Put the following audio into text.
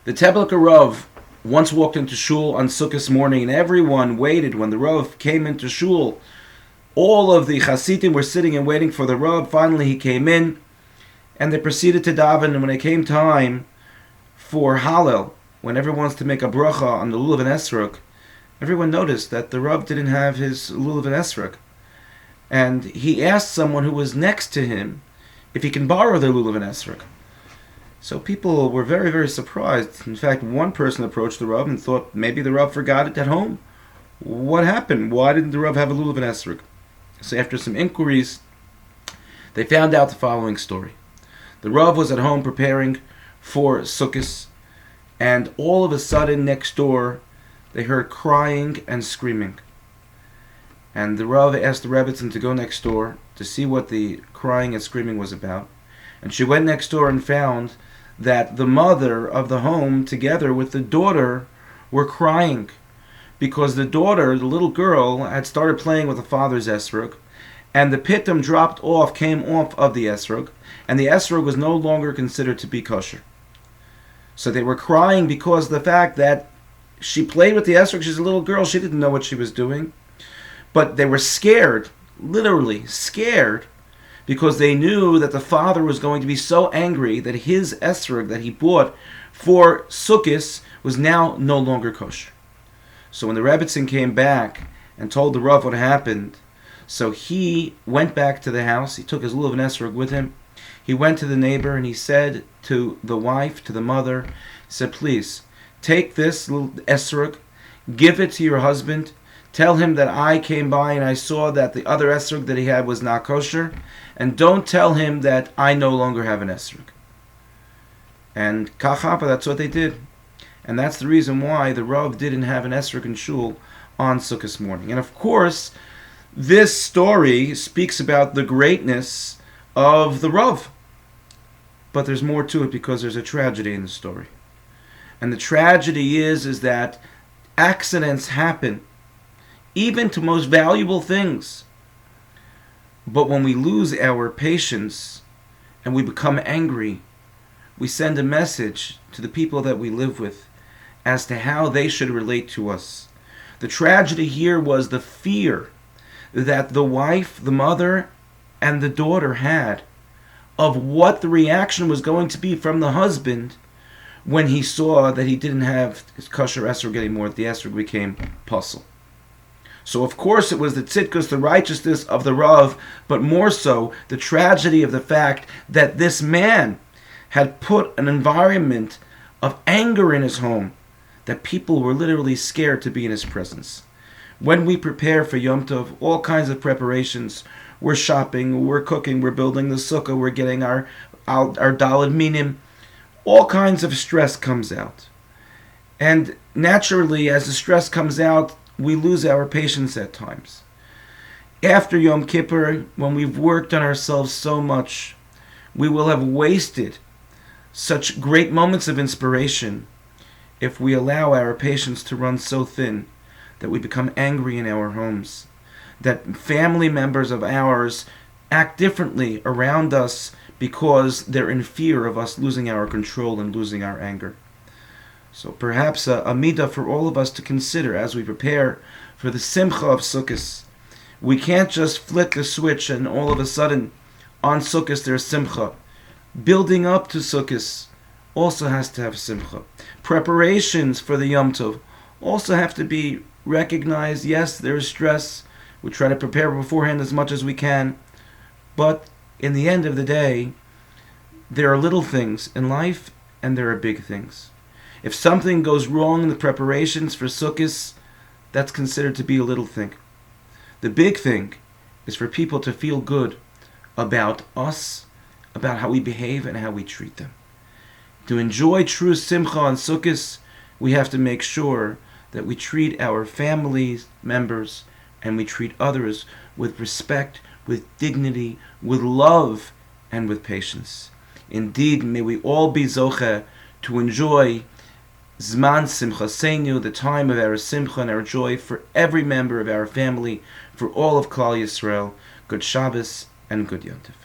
The Tebelker Rav once walked into shul on Sukkot morning, and everyone waited when the Rav came into shul. All of the Hasidim were sitting and waiting for the Rav. Finally, he came in, and they proceeded to daven. And when it came time for Hallel, when everyone wants to make a bracha on the lulav and esrog, everyone noticed that the Rav didn't have his lulav and esrog, and he asked someone who was next to him if he can borrow the lulav and esrog. So people were very, very surprised. In fact, one person approached the Rav and thought maybe the Rav forgot it at home. What happened? Why didn't the Rav have a lulav and esrog? So after some inquiries, they found out the following story. The Rav was at home preparing for Sukkot, and all of a sudden next door they heard crying and screaming. And the Rav asked the Rebbetzin to go next door to see what the crying and screaming was about. And she went next door and found that the mother of the home together with the daughter were crying because the daughter, the little girl, had started playing with the father's esrog, and the pitum came off of the esrog, and the esrog was no longer considered to be kosher. So they were crying because of the fact that she played with the esrog. She's a little girl, she didn't know what she was doing, but they were scared, literally scared, because they knew that the father was going to be so angry that his esrog that he bought for Sukkot was now no longer kosher. So when the Rebbetzin came back and told the Rav what happened, so he went back to the house. He took his lulav and esrog with him. He went to the neighbor and he said to the wife, to the mother, he said, please, take this little esrog, give it to your husband, tell him that I came by and I saw that the other esrog that he had was not kosher, and don't tell him that I no longer have an esrog. And kachapa, that's what they did. And that's the reason why the Rav didn't have an esrog in shul on Sukkot morning. And of course, this story speaks about the greatness of the Rav. But there's more to it because there's a tragedy in the story. And the tragedy is that accidents happen, even to most valuable things. But when we lose our patience and we become angry, we send a message to the people that we live with as to how they should relate to us. The tragedy here was the fear that the wife, the mother, and the daughter had of what the reaction was going to be from the husband when he saw that he didn't have his kosher esrog anymore, the esrog became puzzle. So of course it was the tzidkus, the righteousness of the Rav, but more so the tragedy of the fact that this man had put an environment of anger in his home, that people were literally scared to be in his presence. When we prepare for Yom Tov, all kinds of preparations, we're shopping, we're cooking, we're building the sukkah, we're getting our daled minim, all kinds of stress comes out. And naturally, as the stress comes out, we lose our patience at times. After Yom Kippur, when we've worked on ourselves so much, we will have wasted such great moments of inspiration if we allow our patience to run so thin that we become angry in our homes, that family members of ours act differently around us because they're in fear of us losing our control and losing our anger. So perhaps a midah for all of us to consider as we prepare for the simcha of Sukkot. We can't just flick the switch and all of a sudden on Sukkot there's simcha. Building up to Sukkot also has to have simcha. Preparations for the Yom Tov also have to be recognized. Yes, there is stress. We try to prepare beforehand as much as we can. But in the end of the day, there are little things in life and there are big things. If something goes wrong in the preparations for Sukkot, that's considered to be a little thing. The big thing is for people to feel good about us, about how we behave and how we treat them. To enjoy true simcha on Sukkot, we have to make sure that we treat our family members and we treat others with respect, with dignity, with love, and with patience. Indeed, may we all be zocheh to enjoy Zman Simchaseinu, the time of our simcha and our joy for every member of our family, for all of Klal Yisrael. Good Shabbos and good Yom Tov.